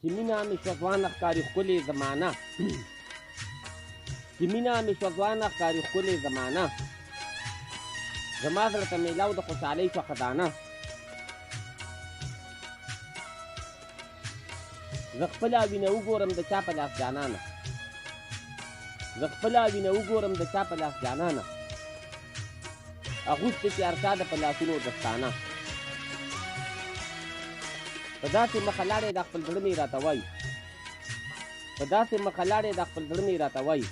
چې مینه مې شوه ځوانه ښکاري ښکلې زمانه چې مینه مې شوه ځوانه ښکاري ښکلې زمانه زما زړه ته میلاو د خوشحالۍ شوه خزانه زه خپله وینه وګورم د چا په لاس جانانه زه خپله وینه وګورم د چا په لاس جانانه اغوستې چې هر چا د په لاسونو دستانه په داسې مخه لاړې دا خپل زړه مې راته وایي په داسې مخه لاړې دا خپل زړه مې راته وایي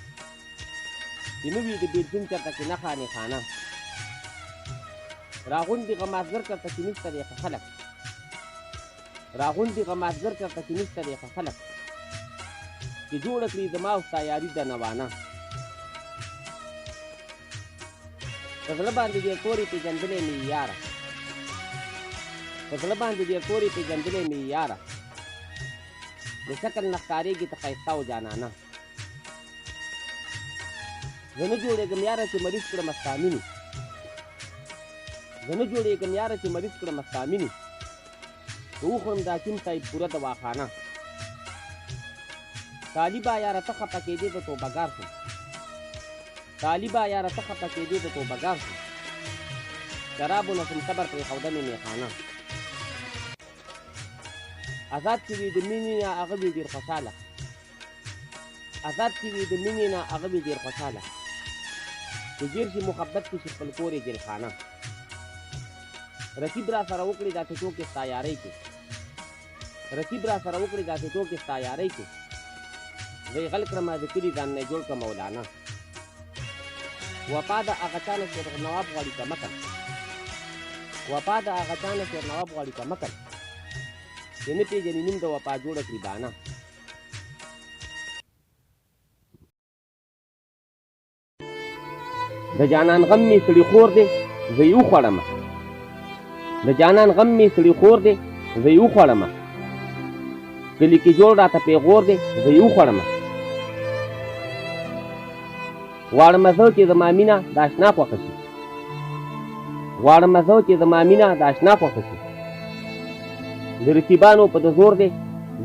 چې نه وي د بېلتون چېرته کې نښه نښانه راغونډي غمازګر چېرته چې نشته دی ښه خلک راغونډي غمازګر چېرته چې نشته دی ښه خلک چې جوړه کړي زما او ستا یاري د نوانه په زړه باندې ډېر تورې پېژندلې مې یاره په زړه باندې ډېر تورې پېژندلې مې یاره د شکل نه ښکارېږي ته ښایسته او جانانه زه نه جوړېږم یاره چې مریض کړم ستا مینې زه نه جوړېږم یاره چې مریض کړم ستا مینې که وخورم د حکیم صاحب پوره دواخانه طالبه یاره ته خفه کېدې د توبهګار شم طالبه یاره ته خفه کېدې د توبهګار شم شرابو نه شم صبر پرېښوده مې میخانه آزاد چې وي د مینې نه هغه وي ډېر خوشحاله آزاد چې وي د مینې نه هغه وي ډېر خوشحاله چې ډېر شي محبت کې شي خپل کور یې جلخانه رقیب را سره وکړي دا ټوکې ستا یارۍ کې رقیب را سره وکړي دا ټوکې ستا یارۍ کې زه یې غل کړمه د کلي ځان نه جوړ کړه مولانا وفا د هغه چا نه شیر نواب غواړي که مکل وفا د هغه چا نه شیر نواب غواړي که مکل چې نه پېژني نوم د وفا جوړه کړي دانه د جانان غم مې سړي خور دی زه یې وخوړمه د جانان غم مې سړي خور دی زه یې وخوړمه کلي کې جوړ راته پیغور دی زه یې وخوړمه غواړمه زه چې زما مینه د اشنا خوښه شي غواړمه زه چې زما مینه د اشنا خوښه شي د رقیبانو په د زور دی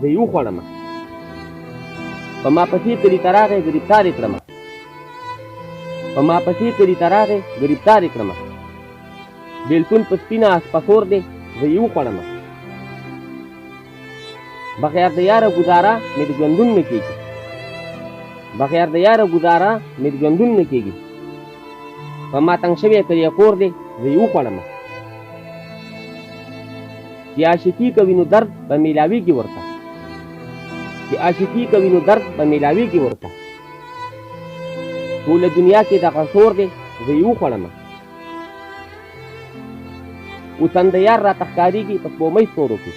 زه یې وخوړمه په ما پسې کلي ته راغی ګرفتار یې کړمه په ما پسې کلي ته راغی ګرفتار یې کړمه بېلتون په سپینه اسپسور دی زه یې وخوړمه بغیر د یاره ګزاره مې د ژوندون نه کېږي بغیر د یاره ګزاره مې د ژوندون نه کېږي په ما تنګ شوی کلی کور دی زه یې وخوړمه چې عاشقي کوي نو درد به میلاویږي ورته چې عاشقي کوي نو درد به میلاویږي ورته ټوله دنیا کې دغه شور دی زه یې وخوړمه اوسن د یار راته ښکارېږي په سپومۍ ستورو کې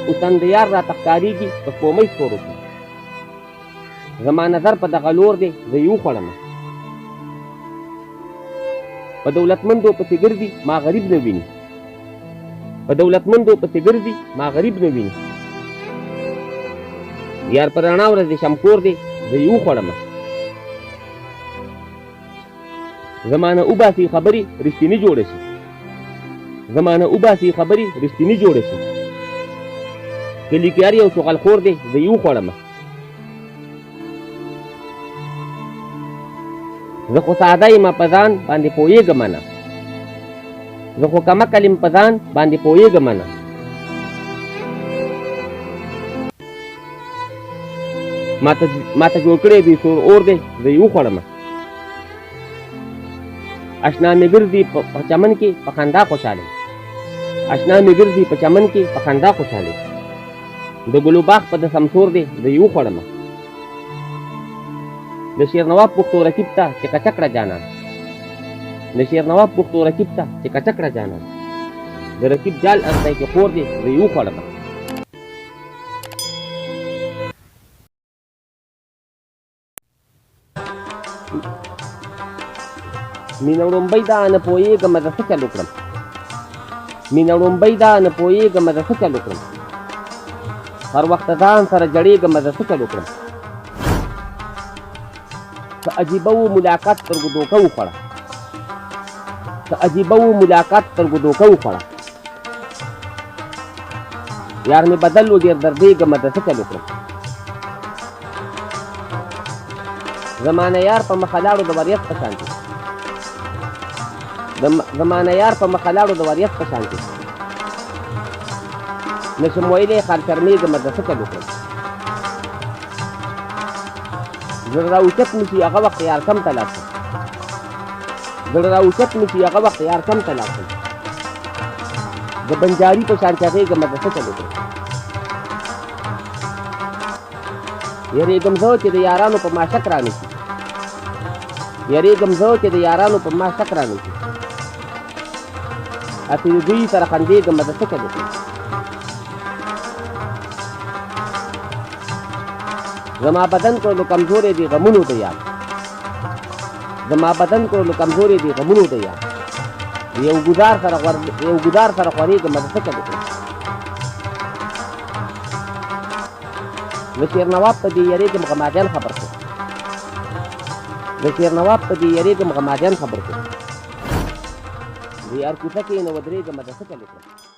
اوسن د یار راته ښکارېږي په سپومۍ ستورو کې زما نظر په دغه لور دی زه یې وخوړمه په دولتمندو پسې ګرځي ما غریب نه ویني په دولتمندو پسې ګرځي ما غریب نه ویني یار په رڼا ورځ د شمکور دی زه یې وخوړمه زمانه وباسي خبرې رښتینې جوړه شي زمانه وباسي خبرې رښتینې جوړه شي کلي کې هر یو چغلخور دی زه یې وخوړمه زه خو ساده یم په ځان باندې پوهېږم نه زه خو کمکل یم په ځان باندې پوهېږم نه ماته جوړ کړی دی سور اور دی زه یې وخوړمه اشنا مې ګرځي په چمن کې په خندا خوشحاله اشنا مې ګرځي په چمن کې په خندا خوشحاله د ګلو باغ په د سمسور دی زه یې وخوړمه د شیرنواب پښتو رکیب ته چې کچکړه جانان د شیرنواب پښتو رکیب ته چې کچکړه جانان د رکیب جال ارځای کې خور دی زه یې وخوړمه مینه وړومبۍ دا نه پوهېږمه زه څه چل وکړم مینه وړومبۍ دا نه پوهېږمه زه څه چل وکړم هر وخت ځان سره جړېږمه زه څه چل وکړم څه عجیبه و ملاقات سترګو دوکه وخوړه څه عجیبه و ملاقات سترګو دوکه وخوړه یار مې بدل و ډېر دردېږمه د څه چل وکړم زمانه یار په مخه لاړو د وریځ په شان کې زمانه یار په مخه لاړو د وریځ په شان کې نشم ویلی خال شرمېږمه د څه چل وکړم زړه راوچت مې شي هغه وخت یار کم ته لاړ شم زړه راوچت مې شي هغه وخت یار کم ته لاړ شم د بنجاري په شان چغېږمه د څه چل وکړم یریږم زه چې د یارانو په ما شک رانه شي یریږم زه چې د یارانو په ما شک رانه شي هسې د دوی سره خندېږمه د څه چل وکړم زما بدن کړلو کمزورې دي غمونو د یاد زما بدن کړلو کمزورې دي غمونو د یاد یو ګودار سره خورېږمه د څه چل وکړم د شیر نواب په دې یریږم غماجن خبر کړ د شیر نواب په دې یریږم غماجن خبر کړ د یار کوڅه کې نه ودرېږمه د څه چل وکړم